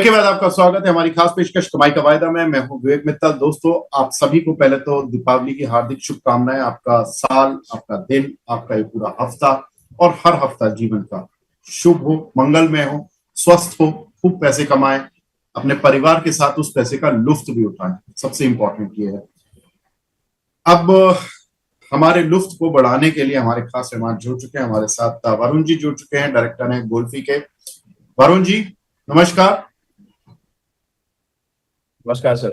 Break के बाद आपका स्वागत है हमारी खास पेशकश कमाई का वायदा में। मैं हूं विवेक मित्तल। दोस्तों, आप सभी को पहले तो दीपावली की हार्दिक शुभकामनाएं। आपका साल, आपका दिन, आपका ये पूरा हफ्ता और हर हफ्ता जीवन का शुभ हो, मंगलमय हो, स्वस्थ हो, खूब पैसे कमाएं, अपने परिवार के साथ उस पैसे का लुत्फ भी उठाएं। सबसे इंपॉर्टेंट ये है। अब हमारे लुत्फ को बढ़ाने के लिए हमारे खास मेहमान जुड़ चुके हैं। हमारे साथ वरुण जी जुड़ चुके हैं, डायरेक्टर हैं गोल्फी के। वरुण जी, नमस्कार। नमस्कार सर।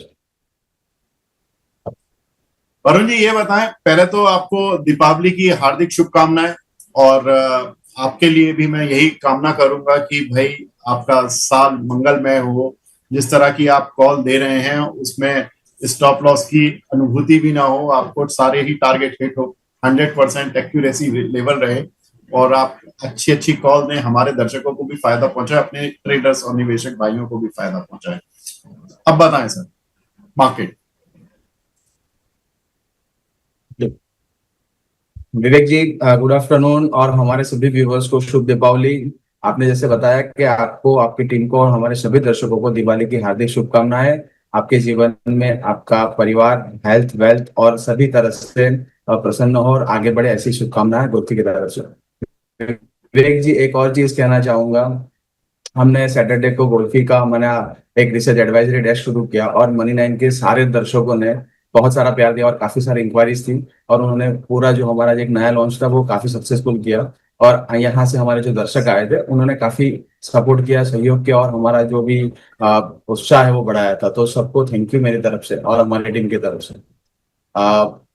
वरुण जी, ये बताएं, पहले तो आपको दीपावली की हार्दिक शुभकामनाएं। और आपके लिए भी मैं यही कामना करूंगा कि भाई आपका साल मंगलमय हो। जिस तरह की आप कॉल दे रहे हैं उसमें स्टॉप लॉस की अनुभूति भी ना हो, आपको सारे ही टारगेट हिट हो, 100% एक्यूरेसी लेवल रहे और आप अच्छी अच्छी कॉल दें, हमारे दर्शकों को भी फायदा पहुंचाए, अपने ट्रेडर्स और निवेशक भाइयों को भी फायदा पहुंचाए। अब बताएं सर, मार्केट। विवेक जी, गुड आफ्टरनून और हमारे सभी व्यूवर्स को शुभ दीपावली। आपने जैसे बताया कि आपको, आपकी टीम को और हमारे सभी दर्शकों को दिवाली की हार्दिक शुभकामनाएं। आपके जीवन में आपका परिवार हेल्थ वेल्थ और सभी तरह से प्रसन्न हो और आगे बढ़े, ऐसी शुभकामनाएं गुरु की तरफ से। विवेक जी, एक और चीज कहना चाहूंगा। हमने सैटरडे को गोल्फी का मैंने एक रिसर्च एडवाइजरी डेस्क शुरू किया और मनी नाइन के सारे दर्शकों ने बहुत सारा प्यार दिया और काफी सारी इंक्वायरीज थी और उन्होंने पूरा जो हमारा एक नया लॉन्च था वो काफी सक्सेसफुल किया। और यहाँ से हमारे जो दर्शक आए थे उन्होंने काफी सपोर्ट किया, सहयोग किया और हमारा जो भी उत्साह है वो बढ़ाया था। तो सबको थैंक यू मेरी तरफ से और हमारी टीम की तरफ से।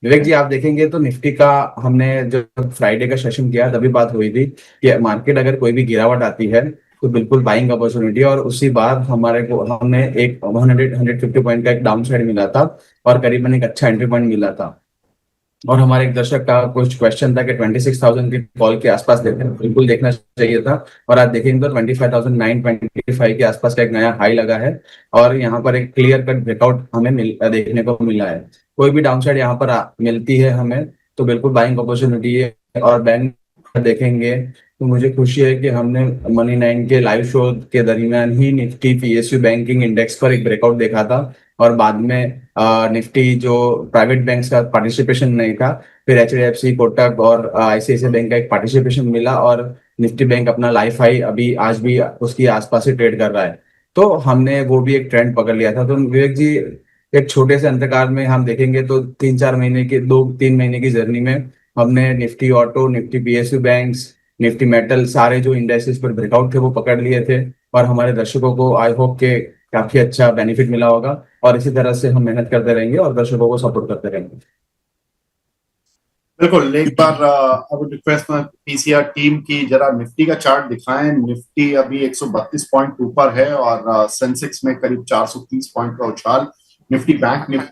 विवेक जी, आप देखेंगे तो निफ्टी का हमने जो फ्राइडे का सेशन किया तभी बात हुई थी कि मार्केट अगर कोई भी गिरावट आती है तो बिल्कुल बाइंग अपॉर्चुनिटी। और उसी बाद हमारे को हमने एक 150 पॉइंट का एक डाउन साइड मिला था और करीबन एक अच्छा एंट्री पॉइंट मिला था। और हमारे एक दर्शक का कुछ क्वेश्चन था कि 26,000 की कॉल के आसपास बिल्कुल देखना चाहिए था। और आज देखेंगे तो 25,925 के आसपास का एक नया हाई लगा है और यहाँ पर एक क्लियर कट ब्रेकआउट हमें देखने को मिला है। कोई भी डाउनसाइड यहाँ पर मिलती है हमें तो बिल्कुल बाइंग अपॉर्चुनिटी है। और बैंक देखेंगे तो मुझे खुशी है कि हमने मनी नाइन के लाइव शो के दरमियान ही निफ्टी पीएसयू बैंकिंग इंडेक्स पर एक ब्रेकआउट देखा था और बाद में निफ्टी जो प्राइवेट बैंक का पार्टिसिपेशन नहीं था, फिर एचडीएफसी, कोटक और आईसीआईसीआई बैंक का एक पार्टिसिपेशन मिला और निफ्टी बैंक अपना लाइफ हाई अभी आज भी उसकी आसपास ही ट्रेड कर रहा है। तो हमने वो भी एक ट्रेंड पकड़ लिया था। तो विवेक जी, एक छोटे से अंतराल में हम देखेंगे तो 3-4 महीने की, 2-3 महीने की जर्नी में हमने Nifty auto, Nifty PSU banks, Nifty metal, सारे जो इंडेक्सेस पर ब्रेकआउट थे वो पकड़ लिए थे। और हमारे दर्शकों को आई होप के काफी अच्छा बेनिफिट मिला होगा और इसी तरह से हम मेहनत करते रहेंगे और दर्शकों को सपोर्ट करते रहेंगे। बिल्कुल। एक बार अब रिक्वेस्ट में पीसीआर टीम की जरा निफ्टी का चार्ट दिखाएं। निफ्टी अभी 132 पॉइंट ऊपर है और सेंसेक्स में करीब 430 पॉइंट का उछाल। निफ्टी बैंक,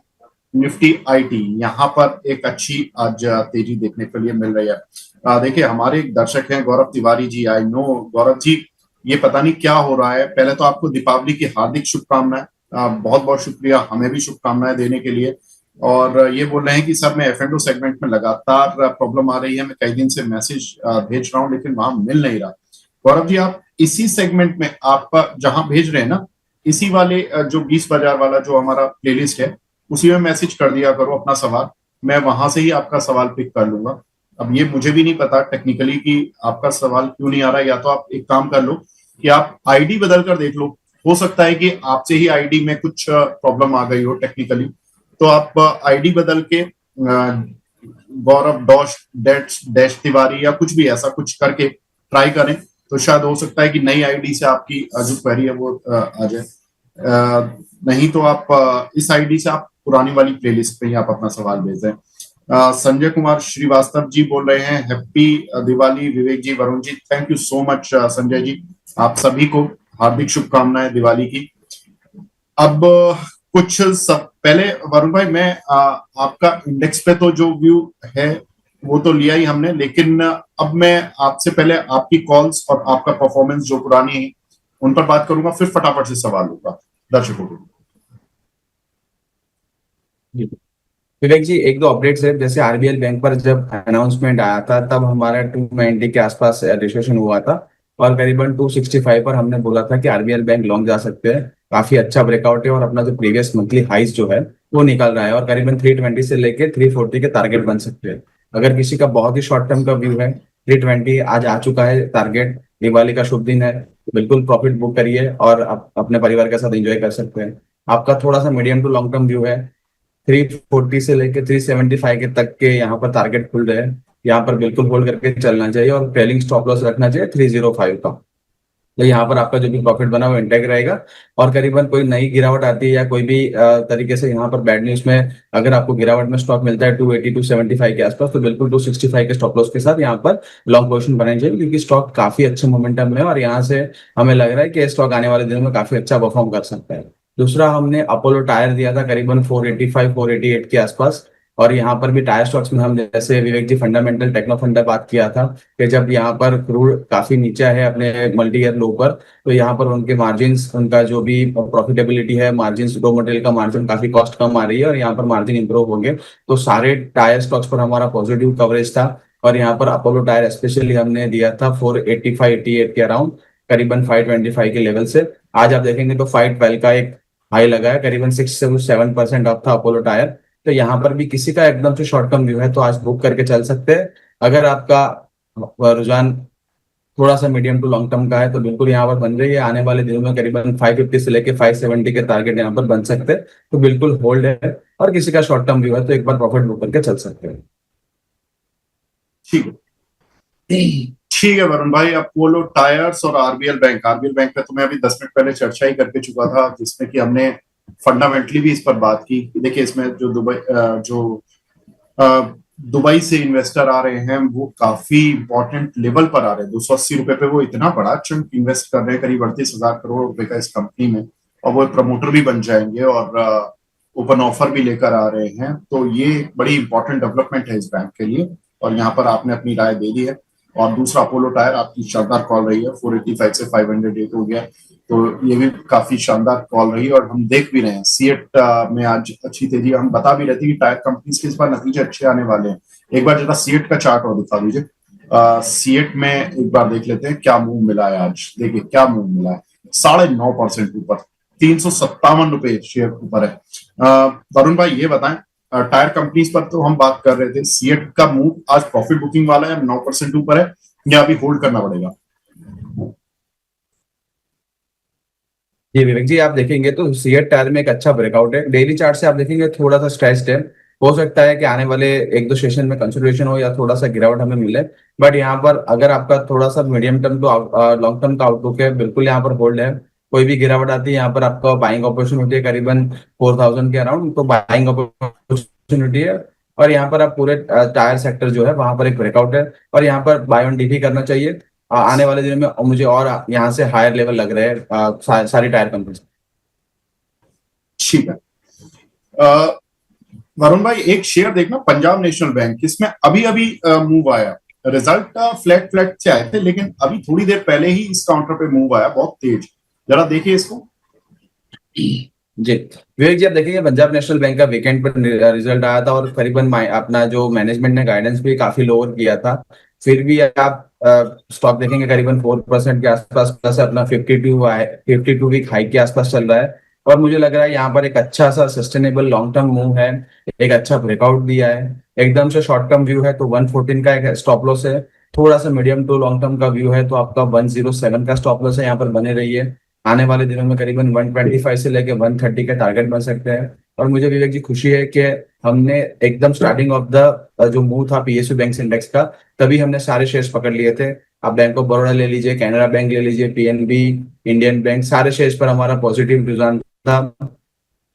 निफ्टी आईटी, यहाँ पर एक अच्छी आज तेजी देखने के लिए मिल रही है। देखिए, हमारे एक दर्शक हैं गौरव तिवारी जी। आई नो गौरव जी, ये पता नहीं क्या हो रहा है। पहले तो आपको दीपावली की हार्दिक शुभकामनाएं। बहुत बहुत शुक्रिया हमें भी शुभकामनाएं देने के लिए। और ये बोल रहे हैं कि सर, मैं एफ एंड ओ सेगमेंट में लगातार प्रॉब्लम आ रही है, मैं कई दिन से मैसेज भेज रहा हूँ लेकिन वहां मिल नहीं रहा। गौरव जी, आप इसी सेगमेंट में आप जहां भेज रहे हैं ना, इसी वाले जो 20 बाजार वाला जो हमारा प्लेलिस्ट है, उसी में मैसेज कर दिया करो अपना सवाल। मैं वहां से ही आपका सवाल पिक कर लूंगा। अब ये मुझे भी नहीं पता टेक्निकली कि आपका सवाल क्यों नहीं आ रहा है। या तो आप एक काम कर लो कि आप आईडी बदल कर देख लो। हो सकता है कि आपसे ही आईडी में कुछ प्रॉब्लम आ गई हो टेक्निकली। तो आप आईडी बदल के गौरव डॉश डैश डैश तिवारी या कुछ भी ऐसा कुछ करके ट्राई करें, तो शायद हो सकता है कि नई आईडी से आपकी जो क्वेरी है वो आ जाए। नहीं तो आप इस आईडी से आप पुरानी वाली प्लेलिस्ट पे ही आप अपना सवाल भेज दें। संजय कुमार श्रीवास्तव जी बोल रहे हैं, happy Diwali Vivek ji, Varun ji. Thank you so much Sanjay ji, आप सभी को हार्दिक शुभकामनाएं दिवाली की। अब कुछ सब पहले वरुण भाई, मैं आपका इंडेक्स पे तो जो व्यू है वो तो लिया ही हमने, लेकिन अब मैं आपसे पहले आपकी कॉल्स और आपका परफॉर्मेंस जो पुरानी है उन पर बात करूंगा, फिर फटाफट से सवाल होगा दर्शकों को। विवेक जी, एक दो अपडेट्स है। जैसे आरबीएल बैंक पर जब अनाउंसमेंट आया था तब हमारा 290 के आसपास रजिस्ट्रेशन हुआ था और करीबन 265 पर हमने बोला था कि आरबीएल बैंक लॉन्ग जा सकते हैं। काफी अच्छा ब्रेकआउट है और अपना जो प्रीवियस मंथली हाइस जो है वो निकल रहा है और करीबन 320 से लेके 340 के टारगेट बन सकते हैं। अगर किसी का बहुत ही शॉर्ट टर्म का व्यू है, 320 आज आ चुका है टारगेट, दिवाली का शुभ दिन है, तो बिल्कुल प्रॉफिट बुक करिए और अपने परिवार के साथ एंजॉय कर सकते हैं। आपका थोड़ा सा medium to long term view है, 340 से लेके 375 के तक के यहाँ पर टारगेट खुल रहे हैं, यहाँ पर बिल्कुल होल्ड करके चलना चाहिए और ट्रेलिंग स्टॉप लॉस रखना चाहिए 305 का। तो यहाँ पर आपका जो भी प्रॉफिट बना वो इंटैक्ट रहेगा। और करीबन कोई नई गिरावट आती है या कोई भी तरीके से यहाँ पर बैड न्यूज में अगर आपको गिरावट में स्टॉक मिलता है 280 275 के आसपास, तो बिल्कुल 265 के स्टॉप लॉस के साथ यहाँ पर लॉन्ग पोजीशन बनानी चाहिए, क्योंकि स्टॉक काफी अच्छे मोमेंटम में है और यहाँ से हमें लग रहा है कि स्टॉक आने वाले दिनों में काफी अच्छा परफॉर्म कर सकता है। दूसरा हमने अपोलो टायर दिया था करीबन 485 488 के आसपास। और यहाँ पर भी टायर स्टॉक्स में हम जैसे विवेक जी फंडामेंटल टेक्नो फंडा बात किया था कि जब यहाँ पर क्रूड काफी नीचा है अपने मल्टी ईयर लो पर, तो यहाँ पर उनके मार्जिन्स, उनका जो भी प्रॉफिटेबिलिटी है, मार्जिन्स, रॉ मटेरियल का मार्जिन काफी कॉस्ट कम आ रही है और यहाँ पर मार्जिन इंप्रूव होंगे। तो सारे टायर स्टॉक्स पर हमारा पॉजिटिव कवरेज था और यहाँ पर अपोलो टायर स्पेशली हमने दिया था 485-88 के अराउंड, करीबन 525 के लेवल से। आज आप देखेंगे तो 512 का एक हाई लगा है, करीबन 6 से 7% अप था अपोलो टायर। तो यहाँ पर भी किसी का एकदम से शॉर्ट टर्म व्यू है तो आज बुक करके चल सकते हैं। अगर आपका रुझान थोड़ा सा मीडियम टू लॉन्ग टर्म का है तो बिल्कुल यहाँ पर बन रही है, आने वाले दिनों में करीबन 550 से लेके 570 के टारगेट यहाँ पर बन सकते हैं, तो बिल्कुल होल्ड है। और किसी का शॉर्ट टर्म व्यू है तो एक बार प्रॉफिट बुक करके चल सकते हैं। ठीक है, ठीक है वरुण भाई। अपोलो टायर्स और आरबीएल बैंक पे तो मैं अभी 10 मिनट पहले चर्चा ही करके चुका था, जिसमें कि हमने फंडामेंटली भी इस पर बात की। देखिए इसमें जो दुबई से इन्वेस्टर आ रहे हैं वो काफी इंपॉर्टेंट लेवल पर आ रहे हैं। 280 रुपए पे वो इतना बड़ा चंक इन्वेस्ट कर रहे हैं, करीब 38,000 करोड़ रुपए का इस कंपनी में, और वो प्रमोटर भी बन जाएंगे और ओपन ऑफर भी लेकर आ रहे हैं। तो ये बड़ी इंपॉर्टेंट डेवलपमेंट है इस बैंक के लिए और यहाँ पर आपने अपनी राय दे दी है। और दूसरा अपोलो टायर आपकी शानदार कॉल रही है, 485 से 508 हो गया, तो ये भी काफी शानदार कॉल रही। और हम देख भी रहे हैं सीएट में आज अच्छी तेजी, हम बता भी रहे थे कि टायर कंपनीज के इस बार नतीजे अच्छे आने वाले हैं। एक बार जरा सीएट का चार्ट और दिखा दीजिए। सीएट में एक बार देख लेते हैं क्या मूव मिला है आज। देखिए क्या मूव मिला है, 9.5% ऊपर, 357 रुपए शेयर ऊपर है। वरुण भाई ये बताएं, टायर कंपनीज पर तो हम बात कर रहे थे, सीएट का मूव आज प्रॉफिट बुकिंग वाला है, 9% ऊपर है, या अभी होल्ड करना पड़ेगा? जी विवेक जी, आप देखेंगे तो सीएट टायर में एक अच्छा ब्रेकआउट है। डेली चार्ट से आप देखेंगे थोड़ा सा स्ट्रेस्ड है, हो सकता है कि आने वाले एक दो सेशन में कंसोलिडेशन हो या थोड़ा सा गिरावट हमें मिले। बट यहाँ पर अगर आपका थोड़ा सा medium term to long term का आउटलुक है, बिल्कुल यहाँ पर होल्ड है। कोई भी गिरावट आती है यहाँ पर आपका बाइंग अपॉर्चुनिटी है करीबन 4000 के अराउंड, तो बाइंग अपॉर्चुनिटी है। और यहाँ पर आप पूरे टायर सेक्टर जो है वहां पर एक ब्रेकआउट है और यहाँ पर बाय ऑन डीपी करना चाहिए। आने वाले दिनों में मुझे और यहाँ से हायर लेवल लग रहे हैं सारी टायर कंपनी। ठीक है वरुण भाई, एक शेयर देखना पंजाब नेशनल बैंक, इसमें अभी अभी मूव आया। रिजल्ट फ्लैट फ्लैट से आए थे, लेकिन अभी थोड़ी देर पहले ही इस काउंटर पे मूव आया बहुत तेज। जरा देखिए इसको। जी विवेक जी, आप देखिए पंजाब नेशनल बैंक का वीकेंड पर रिजल्ट आया था और करीबन अपना जो मैनेजमेंट ने गाइडेंस भी काफी लोअर किया था, फिर भी आप स्टॉक देखेंगे करीबन 4% के आसपास प्लस अपना 52 वीक हाई के आसपास चल रहा है। और मुझे लग रहा है यहाँ पर एक अच्छा सा सस्टेनेबल लॉन्ग टर्म मूव है, एक अच्छा ब्रेकआउट दिया है। एकदम से शॉर्ट टर्म व्यू है तो 114 का एक स्टॉप लॉस है, थोड़ा सा मीडियम टू लॉन्ग टर्म का व्यू है तो आपका 107 का स्टॉप लॉस है, यहाँ पर बने रहिए। आने वाले दिनों में करीबन 125 से लेके 130 के टारगेट बन सकते हैं। और मुझे विवेक जी खुशी है कि हमने एकदम स्टार्टिंग ऑफ द जो मूव था पीएसयू बैंक इंडेक्स का, तभी हमने सारे शेयर्स पकड़ लिए थे। आप बैंक ऑफ बड़ौदा ले लीजिए, कैनरा बैंक ले लीजिए, पीएनबी, इंडियन बैंक, सारे शेयर्स पर हमारा पॉजिटिव रुझान था।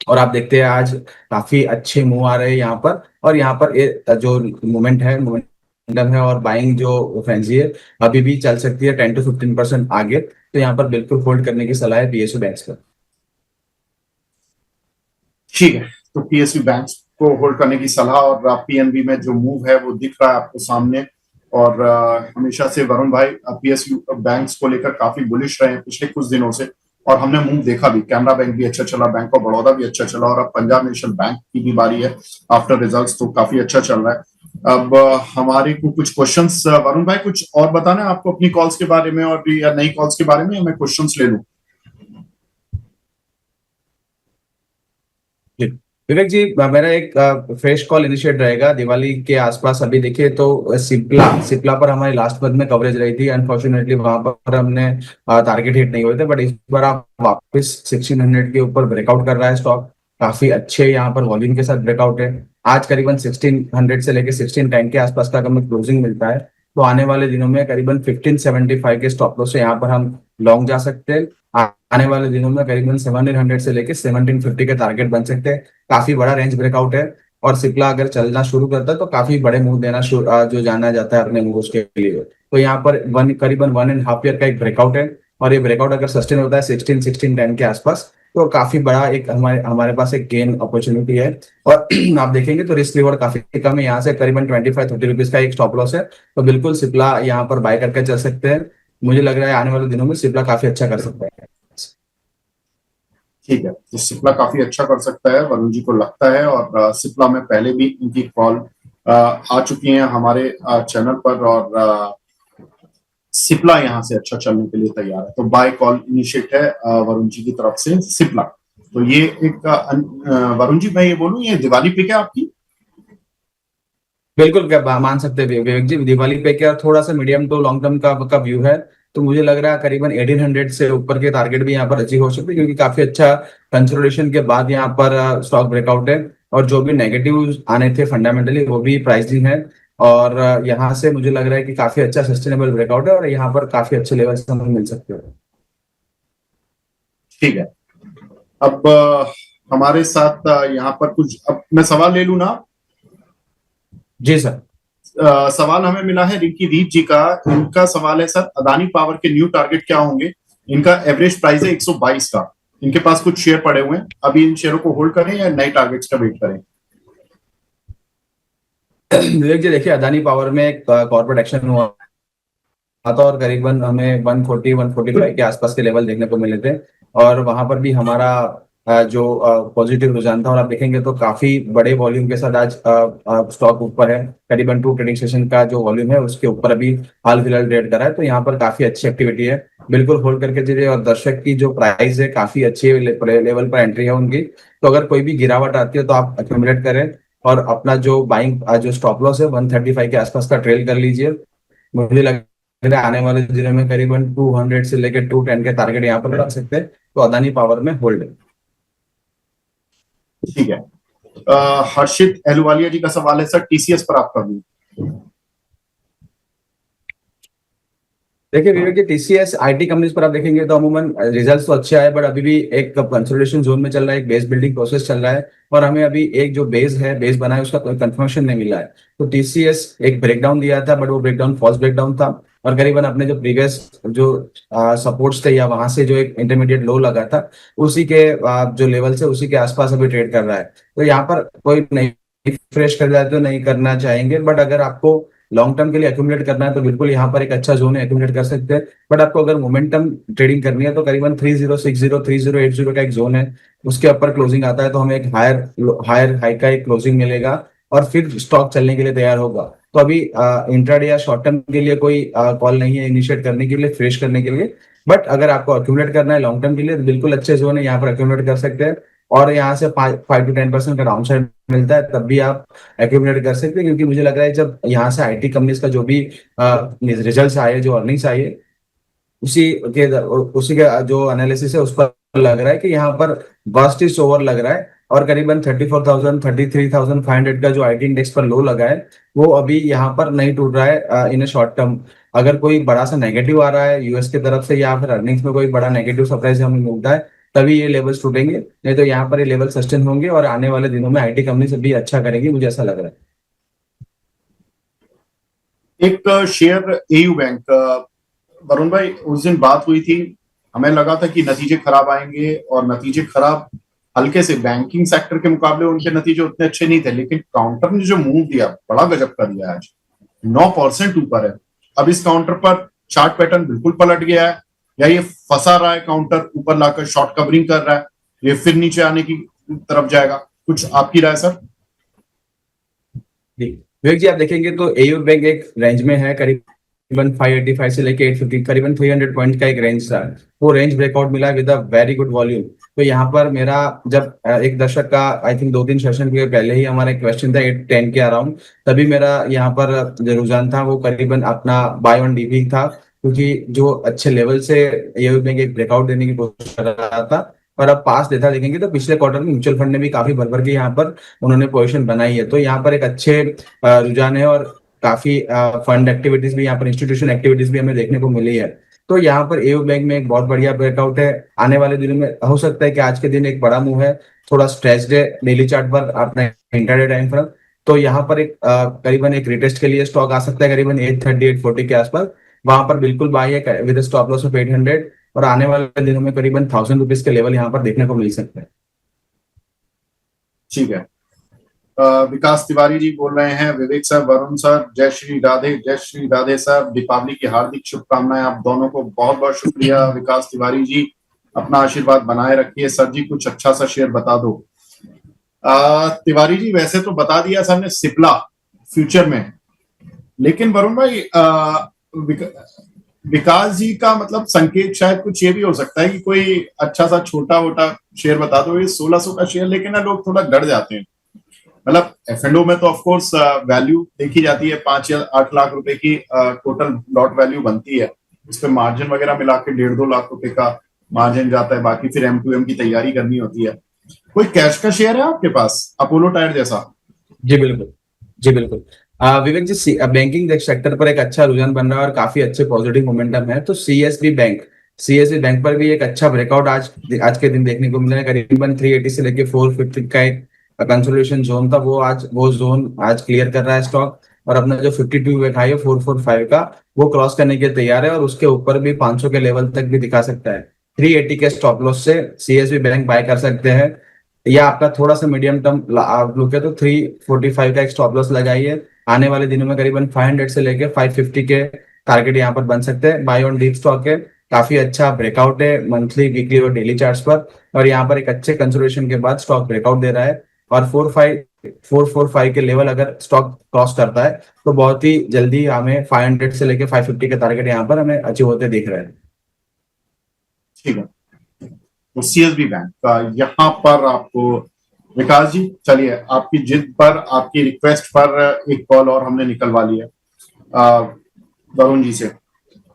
और आप देखते हैं आज काफी अच्छे मूव आ रहे हैं यहाँ पर, और यहाँ पर जो मोमेंटम है और बाइंग जो फ्रेंजी है अभी भी चल सकती है 10 to 15% आगे। तो यहाँ पर बिल्कुल होल्ड करने की सलाह है पीएसयू बैंक्स पर। ठीक है, तो पीएसयू बैंक्स को होल्ड करने की सलाह, और पीएनबी में जो मूव है वो दिख रहा है आपको सामने। और हमेशा से वरुण भाई पीएसयू बैंक्स को लेकर काफी बुलिश रहे हैं पिछले कुछ दिनों से, और हमने मूव देखा भी। कैनरा बैंक भी अच्छा चला, बैंक ऑफ बड़ौदा भी अच्छा चला, और अब पंजाब नेशनल बैंक की भी बारी है आफ्टर रिजल्ट्स, तो काफी अच्छा चल रहा है। अब हमारे को कुछ क्वेश्चंस, वरुण भाई कुछ और बताना है आपको अपनी कॉल्स के बारे में और या नई कॉल्स के बारे में, या मैं क्वेश्चंस ले लूं? जी विवेक जी, मेरा एक फ्रेश कॉल इनिशिएट रहेगा दिवाली के आसपास। अभी देखिए तो सिप्ला सिप्ला पर हमारी लास्ट मंथ में कवरेज रही थी। अनफॉर्चुनेटली वहां पर हमने टारगेट हिट नहीं हुए थे, बट इस बार आप वापस 1600 के ऊपर ब्रेकआउट कर रहा है स्टॉक। काफी अच्छे यहाँ पर वॉल्यूम के साथ ब्रेकआउट है। आज करीबन 1600 से लेकर 1610 के आसपास का हमें क्लोजिंग मिलता है। तो आने वाले दिनों में करीबन 1575 के स्टॉप लॉस से यहाँ पर हम लॉन्ग जा सकते हैं। आने वाले दिनों में करीबन 1700 से लेकर 1750 के टारगेट बन सकते हैं। काफी बड़ा रेंज ब्रेकआउट है। और सिप्ला अगर चलना शुरू करता है तो काफी बड़े मूव देना जो जाना जाता है अपने मूव्स के लिए। तो यहाँ पर करीबन 1.5 ईयर का एक ब्रेकआउट है। और ये ब्रेकआउट अगर सस्टेन होता है 16-16-10 के आसपास, तो काफी बड़ा एक हमारे हमारे पास एक गेन अपॉर्चुनिटी है। और आप देखेंगे तो रिस्क रिवॉर्ड काफी कम है। यहाँ से करीबन 25-30 रुपीज का एक स्टॉप लॉस है। तो बिल्कुल सिप्ला यहाँ पर बाय करके चल सकते हैं। मुझे लग रहा है आने वाले दिनों में सिप्ला काफी अच्छा कर सकता है। ठीक है, तो सिप्ला काफी अच्छा कर सकता है, वरुण जी को लगता है। और सिप्ला में पहले भी इनकी कॉल आ चुकी है हमारे चैनल पर, और सिप्ला यहाँ से अच्छा चलने के लिए तैयार है। तो बाय कॉल इनिशिएट है वरुण जी की तरफ से सिप्ला। तो ये एक वरुण जी, मैं ये बोलूं, ये दिवाली पिक है आपकी? बिल्कुल, क्या मान सकते हैं विवेक जी, दिवाली पे क्या थोड़ा सा मीडियम टू लॉन्ग टर्म का व्यू है। तो मुझे लग रहा है करीबन 1800 से ऊपर के टारगेट भी यहाँ पर अचीव हो सकते हैं, क्योंकि काफी अच्छा कंसोलिडेशन के बाद यहाँ पर स्टॉक ब्रेकआउट है। और जो भी नेगेटिव आने थे फंडामेंटली वो भी प्राइसिंग है। और यहाँ से मुझे लग रहा है कि काफी अच्छा सस्टेनेबल ब्रेकआउट है और यहाँ पर काफी अच्छे लेवल्स हमें मिल सकते हैं। ठीक है। अब हमारे साथ यहाँ पर कुछ, अब मैं सवाल ले लूं ना? जी सर। सवाल हमें मिला है रिंकी दीप जी का। इनका सवाल है, सर अदानी पावर के न्यू टारगेट क्या होंगे? इनका एवरेज प्राइस है 122 का। इनके पास कुछ शेयर पड़े हुए हैं, अभी इन शेयरों को होल्ड करें या नए टारगेट्स का वेट करें? विवेक जी देखिए, अदानी पावर में एक कॉर्पोरेट एक्शन हुआ था और करीबन हमें 140-145 के आसपास के लेवल देखने को मिले थे। और वहां पर भी हमारा जो पॉजिटिव रुझान था। और आप देखेंगे तो काफी बड़े वॉल्यूम के साथ आज स्टॉक ऊपर है। करीबन 2 ट्रेडिंग सेशन का जो वॉल्यूम है उसके ऊपर अभी हाल फिलहाल ट्रेड करा है। तो यहाँ पर काफी अच्छी एक्टिविटी है। बिल्कुल होल्ड करके चलिए। और दर्शक की जो प्राइस है काफी अच्छे लेवल पर एंट्री है उनकी। तो अगर कोई भी गिरावट आती है तो आप एक्यूमुलेट करें और अपना जो बाइंग जो स्टॉप लॉस है 135 के आसपास का ट्रेल कर लीजिए। मुझे लग रहा है आने वाले दिनों में करीबन 200 से लेकर 210 के टारगेट यहाँ पर लगा सकते हैं। तो अदानी पावर में होल्ड है। ठीक है। हर्षित अहलुवालिया जी का सवाल है, सर टीसीएस पर आपका व्यू? देखिए विवेक जी, टीसीएस आईटी कंपनीज पर आप देखेंगे तो अमूमन रिजल्ट्स तो अच्छे आए, बट अभी भी एक कंसोलिडेशन जोन में चल रहा है। एक बेस बिल्डिंग प्रोसेस चल रहा है और हमें अभी एक जो बेस बना है उसका कोई कंफर्मेशन नहीं मिला है। तो टीसीएस एक ब्रेकडाउन दिया था, बट वो ब्रेकडाउन फॉल्स ब्रेकडाउन था। और करीबन अपने जो प्रीवियस जो सपोर्ट्स थे या वहां से जो एक इंटरमीडिएट लो लगा था उसी के जो लेवल से उसी के आसपास अभी ट्रेड कर रहा है। तो यहाँ पर कोई नहीं फ्रेश कर जाए तो नहीं करना चाहेंगे, बट अगर आपको लॉन्ग टर्म के लिए एक्यूमुलेट करना है तो बिल्कुल यहाँ पर एक अच्छा जोन है, एक्यूमुलेट कर सकते हैं। बट आपको अगर मोमेंटम ट्रेडिंग करनी है तो करीबन 3060-3080 का एक जोन है। उसके ऊपर क्लोजिंग आता है तो हमें एक हायर हायर हाई का एक क्लोजिंग मिलेगा और फिर स्टॉक चलने के लिए तैयार होगा। तो अभी इंट्राडे या शॉर्ट टर्म के लिए कोई कॉल नहीं है इनिशिएट करने के लिए, फ्रेश करने के लिए। बट अगर आपको एक्यूमुलेट करना है लॉन्ग टर्म के लिए तो बिल्कुल अच्छे जोन है, यहाँ पर एक्यूमुलेट कर सकते हैं। और यहाँ से 5-10% का डाउन साइड मिलता है तब भी आप एक्यूमुलेट कर सकते हैं। क्योंकि मुझे लग रहा है जब यहाँ से आईटी कंपनीज का जो भी रिजल्ट्स आए, जो अर्निंग्स आई है, उसी उसी के जो एनालिसिस है उस पर लग रहा है कि यहाँ पर वर्स्ट इज ओवर लग रहा है। और करीबन 34,000-33,500 का जो आईटी इंडेक्स पर लो लगा है वो अभी यहाँ पर नहीं टूट रहा है इन शॉर्ट टर्म। अगर कोई बड़ा सा नेगेटिव आ रहा है यूएस की तरफ से या फिर अर्निंग्स में कोई बड़ा नेगेटिव सरप्राइज हमें मिलता है तभी ये लेवल्स टूटेंगे। नहीं तो यहाँ पर ये लेवल सस्टेन होंगे और आने वाले दिनों में आईटी कंपनी से भी अच्छा करेंगी, मुझे ऐसा लग रहा है। एक शेयर एयू बैंक, वरुण भाई उस दिन बात हुई थी, हमें लगा था कि नतीजे खराब आएंगे, और नतीजे खराब हल्के से, बैंकिंग सेक्टर के मुकाबले उनके नतीजे उतने अच्छे नहीं थे। लेकिन काउंटर ने जो मूव दिया बड़ा गजब का दिया, आज 9% ऊपर है। अब इस काउंटर पर चार्ट पैटर्न बिल्कुल पलट गया है, या ये फंसा रहा है काउंटर, ऊपर लाकर शॉर्ट कवरिंग कर रहा है, ये फिर नीचे आने की तरफ जाएगा? कुछ आपकी राय सर? विवेक जी आप देखेंगे तो एयू बैंक एक रेंज में है, करीबन 585 से लेके 850, करीबन 300 पॉइंट का एक रेंज था। वो रेंज ब्रेकआउट मिला with a very good volume. तो यहाँ पर मेरा जब एक दशक का आई थिंक 2-3 सेशन के पहले ही हमारा एक क्वेश्चन था 810 के अराउंड, तभी मेरा यहाँ पर जो रुझान था वो करीबन अपना बाय ऑन डीपी था, क्योंकि जो अच्छे लेवल से एयू बैंक एक ब्रेकआउट देने की कोशिश कर रहा था। और अब पास डेटा देखेंगे तो पिछले क्वार्टर में म्यूचुअल फंड ने भी काफी भर भर के यहाँ पर उन्होंने पोजीशन बनाई है। तो यहाँ पर एक अच्छे रुझान है, और काफी फंड एक्टिविटीज भी यहाँ पर, इंस्टीट्यूशन एक्टिविटीज भी हमें देखने को मिली है। तो यहाँ पर एयू बैंक में एक बहुत बढ़िया ब्रेकआउट है। आने वाले दिनों में हो सकता है कि आज के दिन एक बड़ा मूव है, थोड़ा स्ट्रेच्ड है डेली चार्ट पर अपने इंटरडे टाइम पर। तो यहाँ पर एक करीबन एक रिटेस्ट के लिए स्टॉक आ सकता है करीबन 830 840 के आसपास। वहां पर बिल्कुल बाई है विद स्टॉप लॉस ऑफ 800, और आने वाले दिनों में करीबन 1000 रुपीज के लेवल यहाँ पर देखने को मिल सकते हैं। ठीक है। विकास तिवारी जी बोल रहे हैं, विवेक सर, वरुण सर, जय श्री राधे सर, दीपावली की हार्दिक शुभकामनाएं आप दोनों को। बहुत बहुत शुक्रिया विकास तिवारी जी, अपना आशीर्वाद बनाए रखिए। सर जी कुछ अच्छा सा शेयर बता दो। तिवारी जी वैसे तो बता दिया सर ने सिप्ला फ्यूचर में, लेकिन वरुण भाई विकास जी का मतलब संकेत शायद कुछ ये भी हो सकता है कि कोई अच्छा सा छोटा मोटा शेयर बता दो। ये 1600 का शेयर लेके ना लोग थोड़ा डर जाते हैं। मतलब F&O में तो ऑफ कोर्स वैल्यू देखी जाती है, 5 या 8 लाख रुपए की टोटल लॉट वैल्यू बनती है। उस पर मार्जिन वगैरह मिला के 1.5-2 लाख रुपए का मार्जिन जाता है, बाकी फिर M2M की तैयारी करनी होती है। कोई कैश का शेयर है आपके पास अपोलो टायर जैसा? जी बिल्कुल, जी बिल्कुल। विवेक जी बैंकिंग सेक्टर पर एक अच्छा रुझान बन रहा है और काफी अच्छे पॉजिटिव मोमेंटम है। तो सीएसबी बैंक पर भी एक अच्छा ब्रेकआउट आज के दिन देखने को मिला है। करीबन 380 से लेके 450 का एक कंसोलिडेशन जोन था, वो जोन आज क्लियर कर रहा है स्टॉक। और अपना जो 52 वीक हाई है 445 का, वो क्रॉस करने के तैयार है, और उसके ऊपर भी 500 के लेवल तक भी दिखा सकता है। 380 के स्टॉप लॉस से सीएसबी बैंक बाय कर सकते हैं, या आपका थोड़ा सा मीडियम टर्म आउटलुक है तो 345 का एक स्टॉप लॉस लगाइए। आने वाले दिनों में करीबन 500 से लेके 550 के टारगेट यहाँ पर बन सकते हैं। बाय ऑन डीप स्टॉक है, काफी अच्छा ब्रेकआउट है मंथली, वीकली और डेली चार्ट्स पर। और यहाँ पर एक अच्छे कंसोलिडेशन के बाद स्टॉक ब्रेकआउट दे रहा है, और 445 के लेवल अगर स्टॉक क्रॉस करता है तो बहुत ही जल्दी हमें 500 से लेके 550 के टारगेट यहाँ पर हमें अचीव होते दिख रहे हैं। ठीक है, तो सीएसबी बैंक का यहाँ पर आपको विकास जी, चलिए आपकी जिद पर, आपकी रिक्वेस्ट पर एक कॉल और हमने निकलवा लिया वरुण जी से।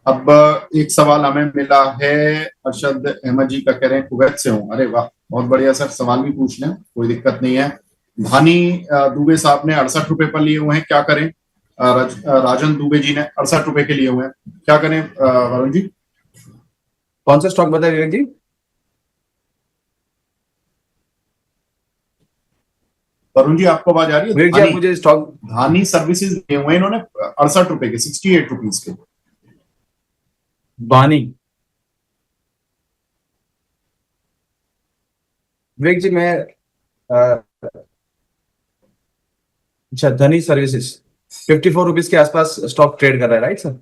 अब एक सवाल हमें मिला है, अरशद अहमद जी का, कह रहे हैं कुवैत से हूँ। अरे वाह, बहुत बढ़िया सर, सवाल भी पूछ लें, कोई दिक्कत नहीं है। धानी दुबे साहब ने 68 रुपए पर लिए हुए हैं, क्या करें? राजन दुबे जी ने 68 रुपए के लिए हुए हैं, क्या करें वरुण जी? कौन सा स्टॉक बताए विवेक जी? वरुण जी आपको आवाज आ रही है? विवेक जी आप मुझे स्टॉक, धानी सर्विसेज लिए हुए इन्होंने 68 रुपए के, 68 रुपीज के। बानी विवेक जी मैं अच्छा, धनी सर्विसेज 54 रुपीज के आसपास स्टॉक ट्रेड कर रहा है, राइट सर?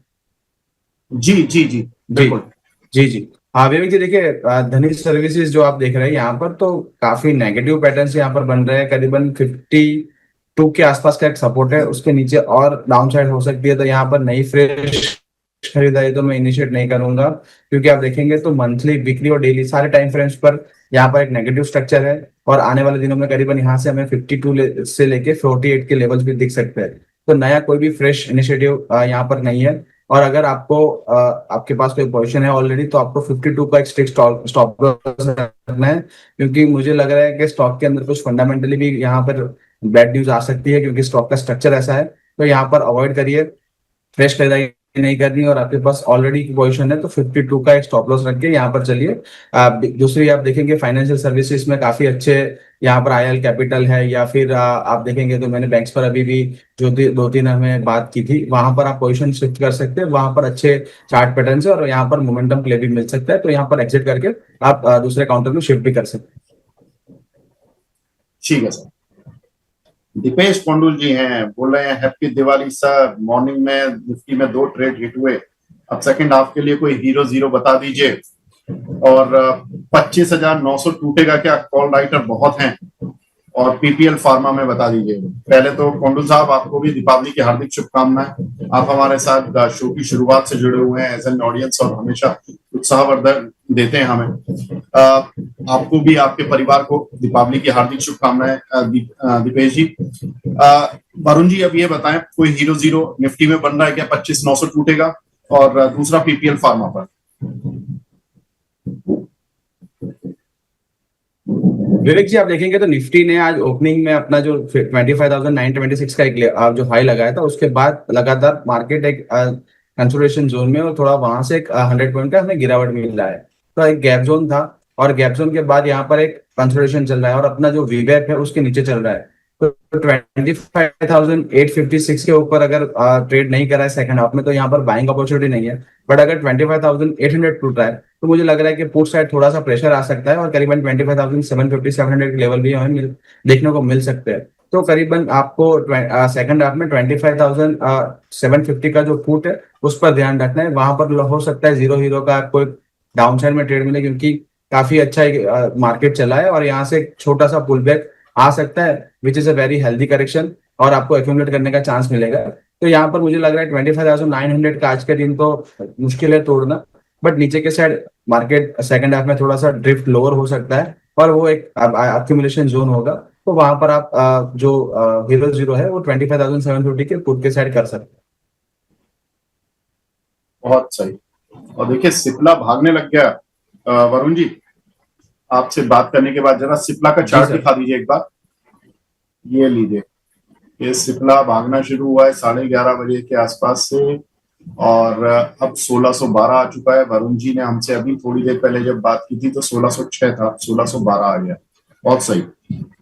जी जी जी बिल्कुल। जी जी हाँ विवेक जी, देखिए धनी सर्विसेज जो आप देख रहे हैं यहाँ पर, तो काफी नेगेटिव पैटर्न्स यहाँ पर बन रहे हैं। करीबन 52 के आसपास का एक सपोर्ट है, उसके नीचे और डाउन साइड हो सकती है। तो यहाँ पर नई फ्रेश खरीदारी तो मैं इनिशिएट नहीं करूंगा, क्योंकि आप देखेंगे तो मंथली, वीकली और डेली सारे टाइम फ्रेम्स पर यहाँ पर एक नेगेटिव स्ट्रक्चर है। और आने वाले दिनों में करीबन यहाँ से हमें 52 से लेके 48 के लेवल्स भी दिख सकते हैं। तो नया कोई भी फ्रेश इनिशिएटिव यहाँ पर नहीं है। और अगर आपको आपके पास कोई पोजीशन है ऑलरेडी, तो आपको 52 का एक स्ट्रिक्ट स्टॉप लॉस रखना है, क्योंकि मुझे लग रहा है कि स्टॉक के अंदर कुछ फंडामेंटली भी यहाँ पर बैड न्यूज आ सकती है, क्योंकि स्टॉक का स्ट्रक्चर ऐसा है। तो यहाँ पर अवॉइड करिए, फ्रेश खरीदारी नहीं करनी, और आपके पास ऑलरेडी की पोजीशन है तो 52 का एक स्टॉप लॉस रख के यहाँ पर चलिए। दूसरी आप देखेंगे फाइनेंशियल सर्विसेज में काफी अच्छे यहाँ पर आईएल कैपिटल है, या फिर आप देखेंगे तो मैंने बैंक्स पर अभी भी जो 2-3 हमें बात की थी, वहां पर आप पोजीशन शिफ्ट कर सकते हैं। वहां पर अच्छे चार्ट पैटर्न है और यहाँ पर मोमेंटम प्ले भी मिल सकता है, तो यहाँ पर एग्जिट करके आप दूसरे काउंटर में शिफ्ट भी कर सकते हैं। ठीक है सर। दीपेश पंडुल जी हैं, बोल रहे हैं हैप्पी दिवाली सर, मॉर्निंग में निफ्टी में 2 ट्रेड हिट हुए, अब सेकंड हाफ के लिए कोई हीरो जीरो बता दीजिए। और 25,900 टूटेगा क्या? कॉल राइटर बहुत हैं। और पीपीएल फार्मा में बता दीजिए। पहले तो कोंडू साहब, आपको भी दीपावली की हार्दिक शुभकामनाएं। आप हमारे साथ शो की शुरुआत से जुड़े हुए हैं एज एन ऑडियंस और हमेशा उत्साहवर्धन देते हैं हमें। आपको भी, आपके परिवार को दीपावली की हार्दिक शुभकामनाएं। दीपेश जी, वरुण जी, अब ये बताएं, कोई हीरो जीरो निफ्टी में बन रहा है क्या? 25,900 टूटेगा। और दूसरा पीपीएल फार्मा पर। विवेक जी, आप देखेंगे तो निफ्टी ने आज ओपनिंग में अपना जो 25,926 का एक आप जो हाई लगाया था, उसके बाद लगातार मार्केट एक कंसोलिडेशन जोन में, और थोड़ा वहां से एक 100 पॉइंट का हमें गिरावट मिल रहा है। तो एक गैप जोन था, और गैप जोन के बाद यहाँ पर एक कंसोलिडेशन चल रहा है, और अपना जो वीवैप है उसके नीचे चल रहा है। तो 25,856 के ऊपर अगर ट्रेड नहीं करा है सेकंड हाफ में, तो यहाँ पर बाइंग अपॉर्चुनिटी नहीं है। बट अगर 25,800 टूट रहा है, तो मुझे लग रहा है कि पुट साइड थोड़ा सा प्रेशर आ सकता है, और करीबन 25,750 700 लेवल भी हमें देखने को मिल सकते हैं। तो करीबन आपको सेकंड हाफ में 25,750 का जो पुट है उस पर ध्यान रखना है। वहां पर हो सकता है जीरो हीरो का आपको डाउन साइड में ट्रेड मिले, क्योंकि काफी अच्छा मार्केट चला है, और यहाँ से एक छोटा सा पुल बैक आ सकता है, which is a very healthy correction, और आपको एक्यूमुलेट करने का चांस मिलेगा। तो यहाँ पर मुझे लग रहा है 25,900 का आज के दिन तो मुश्किल है तोड़ना। बट नीचे के साइड मार्केट सेकंड हाफ में थोड़ा सा ड्रिफ्ट लोअर हो सकता है, और वो एक एक्यूमुलेशन जोन होगा। तो वहां पर आप जो हीरो जीरो है वो 25,750 के पुट के साइड कर सकते हैं। बहुत सही। और देखिए, सिप्ला भागने लग गया। वरुण जी, आपसे बात करने के बाद जरा सिप्ला का चार्ट दिखा दीजिए एक बार। ये लीजिए, ये सिप्ला भागना शुरू हुआ है 11:30 बजे के आसपास से, और अब 1612 आ चुका है। वरुण जी ने हमसे अभी थोड़ी देर पहले जब बात की थी तो 1606 था, 1612 आ गया। बहुत सही।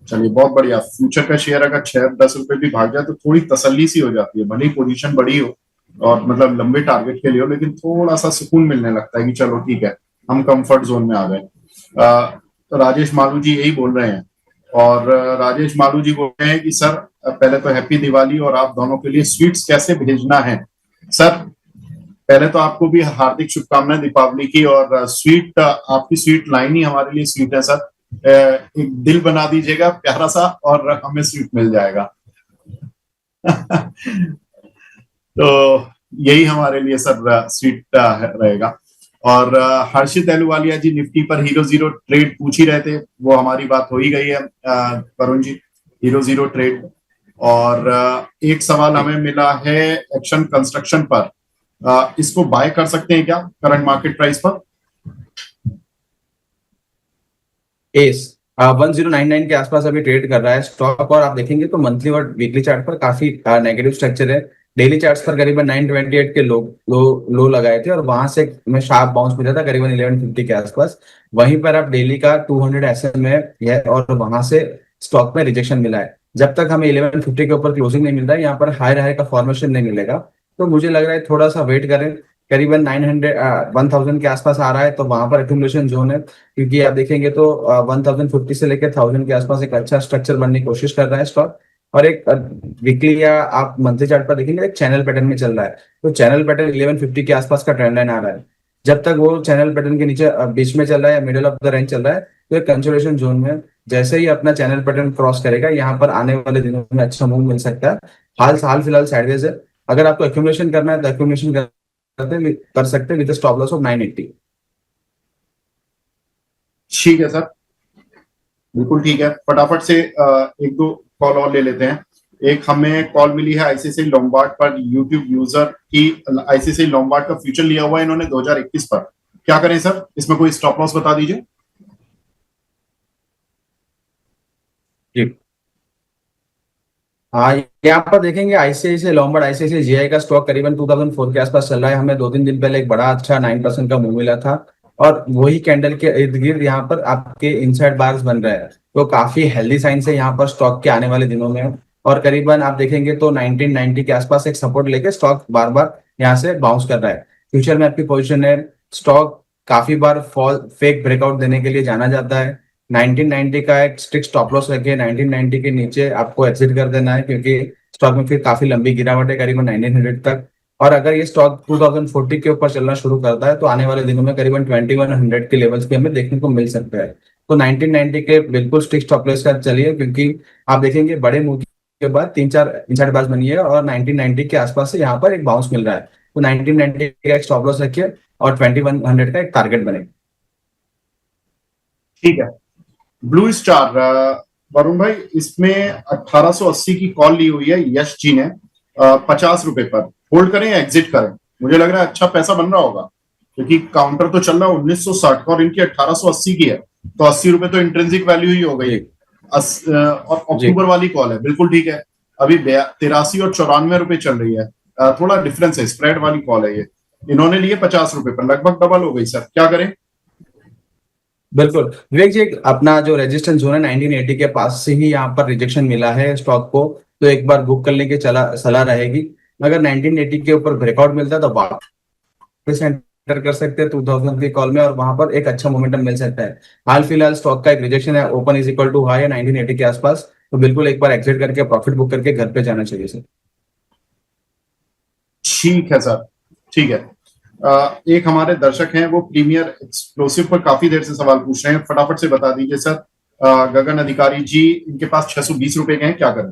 चलिए, बहुत बढ़िया। फ्यूचर का शेयर अगर 6-10 रुपए भी भाग जाए तो थोड़ी तसल्ली सी हो जाती है। भले ही पोजीशन बड़ी हो और मतलब लंबे टारगेट के लिए हो, लेकिन थोड़ा सा सुकून मिलने लगता है कि चलो ठीक है, हम कंफर्ट जोन में आ गए। तो राजेश मालू जी यही बोल रहे हैं, और राजेश मालू जी बोल रहे हैं कि सर, पहले तो हैप्पी दिवाली, और आप दोनों के लिए स्वीट्स कैसे भेजना है। सर, पहले तो आपको भी हार्दिक शुभकामनाएं दीपावली की, और स्वीट, आपकी स्वीट लाइन ही हमारे लिए स्वीट है सर। एक दिल बना दीजिएगा प्यारा सा, और हमें स्वीट मिल जाएगा। तो यही हमारे लिए सर स्वीट रहेगा। और हर्षित अहलूवालिया जी, निफ्टी पर हीरो जीरो ट्रेड पूछ ही रहे थे, वो हमारी बात हो ही गई है Varun ji, hero zero trade. और एक सवाल हमें मिला है एक्शन कंस्ट्रक्शन पर, इसको बाय कर सकते हैं क्या करंट मार्केट प्राइस पर? एस 1099 के आसपास अभी ट्रेड कर रहा है स्टॉक, और आप देखेंगे तो मंथली और वीकली चार्ट पर काफी नेगेटिव स्ट्रक्चर है। डेली चार्ट्स पर करीबन 928 के लो लगाए थे, और वहां से में शार्प बाउंस मिला था करीबन 1150 के आसपास। वहीं पर आप डेली का 200 एसएम है, और वहां से स्टॉक में रिजेक्शन मिला है। जब तक हमें 1150 के ऊपर क्लोजिंग नहीं मिल रहा है, यहाँ पर हायर हाई का फॉर्मेशन नहीं मिलेगा। तो मुझे लग रहा है थोड़ा सा वेट करें। करीबन 1000 के आसपास आ रहा है, तो वहां पर एक्यूमुलेशन जोन है, क्योंकि आप देखेंगे तो 1050 से लेकर 1000 के आसपास एक अच्छा स्ट्रक्चर बनने की कोशिश कर रहा है स्टॉक। और एक वीकली या आप मंथली चार्ट पर देखेंगे एक चैनल पैटर्न में चल रहा है। तो चैनल पैटर्न 1150 के आसपास का ट्रेंड लाइन आ रहा है। जब तक वो चैनल पैटर्न के नीचे बीच में चल रहा है या मिडिल ऑफ द रेंज चल रहा है, तो एक कंसोलिडेशन जोन में जैसे ही अपना चैनल पैटर्न क्रॉस करेगा, यहाँ पर आने वाले दिनों में अच्छा मूव मिल सकता है। हाल फिलहाल साइडवेज है। अगर आपको एक्यूमुलेशन करना है तो एक्यूमुलेशन कर सकते हैं विद स्टॉप लॉस ऑफ 980। ठीक है सर, बिल्कुल ठीक है। फटाफट से एक दो कॉल और ले लेते हैं। एक हमें कॉल मिली है आईसीआईसीआई लोम्बार्ड पर, यूट्यूब यूजर की। आईसीआईसीआई लोम्बार्ड का फ्यूचर लिया हुआ है इन्होंने 2021 पर। क्या करें सर, इसमें कोई स्टॉप लॉस बता दीजिए। हाँ, यहाँ पर देखेंगे आईसीआईसीआई लोम्बार्ड आईसीआईसीआई जीआई का स्टॉक करीबन 2004 के आसपास चल रहा है। हमें 2-3 दिन पहले एक बड़ा अच्छा 9% का मूव मिला था, और वही कैंडल के इर्द गिर्द यहाँ पर आपके इनसाइड बार्स बन रहे हैं। तो काफी हेल्दी साइन है यहाँ पर स्टॉक के आने वाले दिनों में। और करीबन आप देखेंगे तो 1990 के आसपास एक सपोर्ट लेके स्टॉक बार बार यहाँ से बाउंस कर रहा है। फ्यूचर में आपकी पोजिशन है, स्टॉक काफी बार फॉल फेक ब्रेकआउट देने के लिए जाना जाता है। 1990 का एक स्ट्रिक्ट स्टॉप लॉस रखे, 1990 के नीचे आपको एग्जिट कर देना है, क्योंकि स्टॉक में फिर काफी लंबी गिरावट है करीबन 1900 तक। और अगर ये स्टॉक 2040 के ऊपर चलना शुरू करता है, तो आने वाले दिनों में करीबन 2100 के लेवल्स भी हमें देखने को मिल सकता है। तो 1990 के बिल्कुल स्ट्रिक्ट स्टॉप लॉस का चलिए, क्योंकि आप देखेंगे बड़े मूव के बाद तीन चार इंसाइड बार्स बनी है और 1990 के आसपास से यहाँ पर एक बाउंस मिल रहा है। तो 1990 का एक स्टॉप लॉस रखिए और 2100 का एक टारगेट बने। ठीक है। ब्लू स्टार वरुण भाई, इसमें 1880 की कॉल ली हुई है यश जी ने 50 रुपए पर। होल्ड करें या एग्जिट करें? मुझे लग रहा है अच्छा पैसा बन रहा होगा, क्योंकि काउंटर तो चल रहा है 1960 का और इनकी 1880 की है, तो 80 रुपए तो इंट्रिंसिक वैल्यू ही हो गई। जी और जी अक्टूबर वाली कॉल है, बिल्कुल ठीक है। अभी 83 और 94 रुपए चल रही है। थोड़ा डिफरेंस है, स्प्रेड वाली कॉल है ये। इन्होंने लिए 50 रुपए पर, लगभग डबल हो गई सर, क्या करें? बिल्कुल विवेक जी, अपना जो रेजिस्टेंस जोन है 1980 के पास से ही यहाँ पर रिजेक्शन मिला है स्टॉक को, तो एक बार बुक करने की चला सलाह रहेगी। अगर 1980 के ऊपर ब्रेकआउट मिलता है तो वापस एंटर कर सकते हैं 2000 की कॉल में और वहां पर एक अच्छा मोमेंटम मिल सकता है। हाल फिलहाल स्टॉक का एक रिजेक्शन है, open is equal to high है 1980 के आसपास, तो बिल्कुल एक बार एग्जिट करके प्रॉफिट बुक करके घर पे जाना चाहिए सर। ठीक है सर, ठीक है। एक हमारे दर्शक हैं, वो प्रीमियर एक्सप्लोसिव पर काफी देर से सवाल पूछ रहे हैं, फटाफट से बता दीजिए सर। गगन अधिकारी जी, इनके पास 620 रुपए के हैं, क्या करें?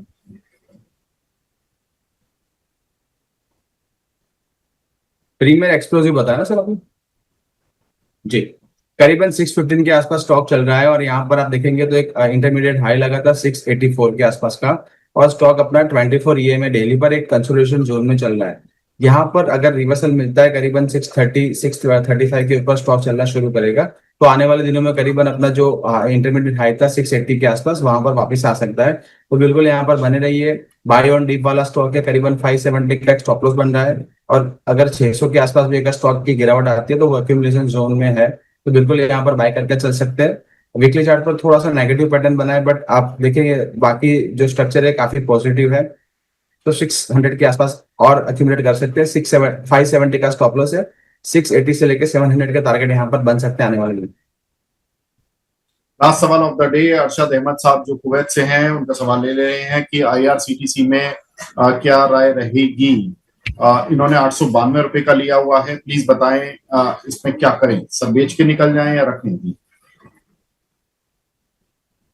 प्रीमियर एक्सप्लोसिव बताया ना सर आपने? जी, करीबन 615 के आसपास स्टॉक चल रहा है और यहाँ पर आप देखेंगे तो एक इंटरमीडिएट हाई लगा था 684 के आसपास का, और स्टॉक अपना 24 ईए में डेली पर एक कंसोलिडेशन जोन में चल रहा है। यहाँ पर अगर रिवर्सल मिलता है करीबन 630 635 के ऊपर स्टॉक चलना शुरू करेगा, तो आने वाले दिनों में करीबन अपना जो इंटरमीडिएट हाई था 680 के आसपास वहां पर वापस आ सकता है। तो बिल्कुल यहाँ पर बने रहिए। बाय ऑन डीप वाला स्टॉक है, करीबन 570 का स्टॉप लॉस बन रहा है, और अगर 600 के आसपास भी अगर स्टॉक की गिरावट आती है तो वो एक्यूमुलेशन जोन में है, तो बिल्कुल यहाँ पर बाय करके चल सकते हैं। वीकली चार्ट पर थोड़ा सा नेगेटिव पैटर्न बना है, बट आप देखेंगे बाकी जो स्ट्रक्चर है काफी पॉजिटिव है, तो 600 के आसपास और अक्यूमुलेट कर सकते हैं। 570 का स्टॉप लॉस है, 680 से लेकर 700 का टारगेट यहाँ पर बन सकते हैं आने वाले दिन। लास्ट सवाल of the day, Arshad Ahmed साहब जो कुवैत से हैं, उनका सवाल ले रहे हैं कि आईआरसीटीसी में क्या राय रहेगी? इन्होंने 892 रुपए का लिया हुआ है, प्लीज बताएं इसमें क्या करें? सब बेच के निकल जाएं या रखने की?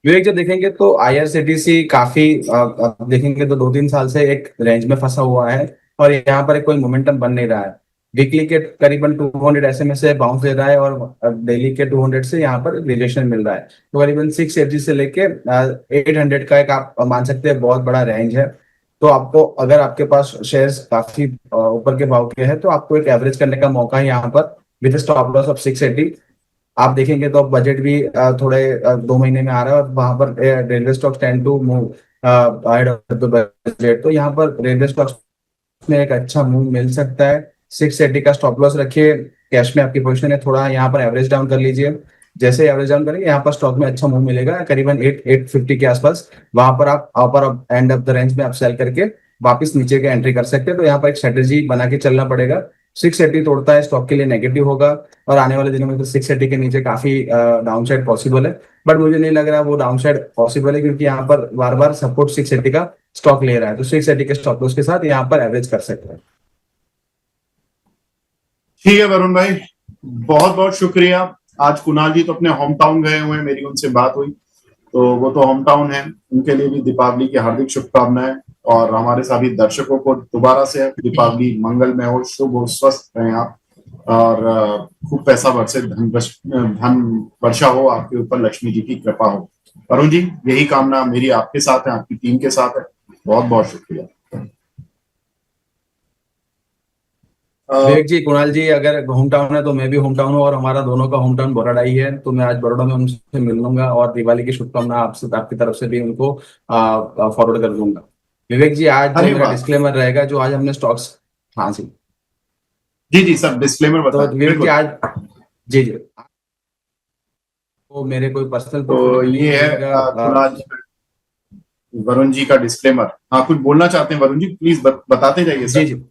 विवेक जब देखेंगे तो आईआरसीटीसी काफी देखेंगे तो 2-3 साल से एक रेंज में फंसा हुआ है और यहाँ पर कोई मोमेंटम बन नहीं रहा है। वीकली के करीबन 200 एसएमए से बाउंस दे रहा है और डेली के 200 से यहाँ पर रिजेक्शन मिल रहा है, तो करीबन 680 से लेके 800 का एक आप मान सकते हैं बहुत बड़ा रेंज है। तो आपको अगर आपके पास शेयर्स काफी ऊपर के भाव के हैं तो आपको एक एवरेज करने का मौका है यहाँ पर विद स्टॉप लॉस ऑफ 680। आप देखेंगे तो बजट भी थोड़े 2 महीने में आ रहा है और वहां पर railway stocks tend to move ahead of the budget, तो यहाँ पर रेलवे स्टॉक्स में एक अच्छा मूव मिल सकता है। 680 का स्टॉप लॉस रखिए, कैश में आपकी पोजीशन है, थोड़ा यहाँ पर एवरेज डाउन कर लीजिए। जैसे एवरेज डाउन करेंगे यहाँ पर स्टॉक में अच्छा मूव मिलेगा करीबन 850 के आसपास, वहां पर आप अपर एंड ऑफ द रेंज में आप सेल करके वापस नीचे के एंट्री कर सकते हैं। तो यहाँ पर एक स्ट्रेटेजी बना के चलना पड़ेगा। 680 तोड़ता है स्टॉक के लिए नेगेटिव होगा और आने वाले दिनों में तो 680 के नीचे काफी डाउन साइड पॉसिबल है, बट मुझे नहीं लग रहा वो डाउन साइड पॉसिबल है, क्योंकि यहाँ पर बार बार सपोर्ट 680 का स्टॉक ले रहा है, तो 680 के स्टॉप लॉस के साथ यहाँ पर एवरेज कर सकते हैं। ठीक है वरुण भाई, बहुत बहुत शुक्रिया। आज कुणाल जी तो अपने होम टाउन गए हुए हैं, मेरी उनसे बात हुई तो वो तो होम टाउन है, उनके लिए भी दीपावली की हार्दिक शुभकामनाएं, और हमारे सभी दर्शकों को दोबारा से दीपावली मंगलमय हो, शुभ हो, स्वस्थ रहें आप, और खूब पैसा बरसे, धन वर्षा हो आपके ऊपर, लक्ष्मी जी की कृपा हो। वरुण जी, यही कामना मेरी आपके साथ है, आपकी टीम के साथ है। बहुत बहुत शुक्रिया। विवेक जी, कुणाल जी अगर होम टाउन है तो मैं भी होम टाउन हूँ और हमारा दोनों का होम टाउन बड़ौदा ही है, तो मैं आज बड़ौदा में उनसे मिल लूंगा और दिवाली की शुभकामना आपसे आपकी तरफ से भी उनको फॉरवर्ड कर दूंगा। विवेक जी, आज जो मेरा डिस्क्लेमर रहेगा, जो आज हमने स्टॉक्स, हाँ जी जी जी सर, डिस्क्लेमर तो बताएं। विवेक जी आज, जी जी, तो मेरे कोई पर्सनल तो ये है कुणाल जी, वरुण जी का डिस्क्लेमर। हाँ, कुछ बोलना चाहते हैं वरुण जी, प्लीज बताते जाइए जी सर। जी,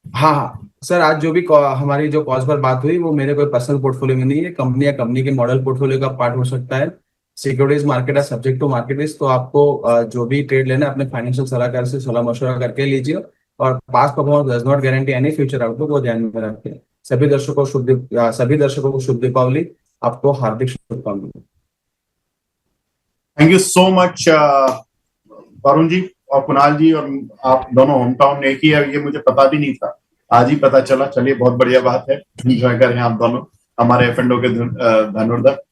हाँ हाँ सर, आज जो भी हमारी जो कॉज पर बात हुई वो मेरे कोई पर्सनल पोर्टफोलियो में नहीं है, कंपनी या कंपनी के मॉडल पोर्टफोलियो का पार्ट हो सकता है। सिक्योरिटीज मार्केट है सब्जेक्ट टू मार्केट रिस्क, तो आपको जो भी ट्रेड लेना है अपने फाइनेंशियल सलाहकार से सलाह मशवरा करके लीजिए, और past performance does not guarantee any future outlook, वो ध्यान में रखें। सभी दर्शकों को शुभ दीपावली, आपको हार्दिक शुभकामनाएं। Thank you so much Varun ji और कुणाल जी, और आप दोनों होम टाउन एक ही है, ये मुझे पता भी नहीं था, आज ही पता चला। चलिए, बहुत बढ़िया बात है, एंजॉय करें आप दोनों हमारे एफएनडो के धनुर्धर।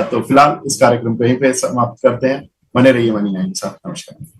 तो फिलहाल इस कार्यक्रम को यहीं पे समाप्त करते हैं। बने रहिए मनी 9 के साथ। नमस्कार।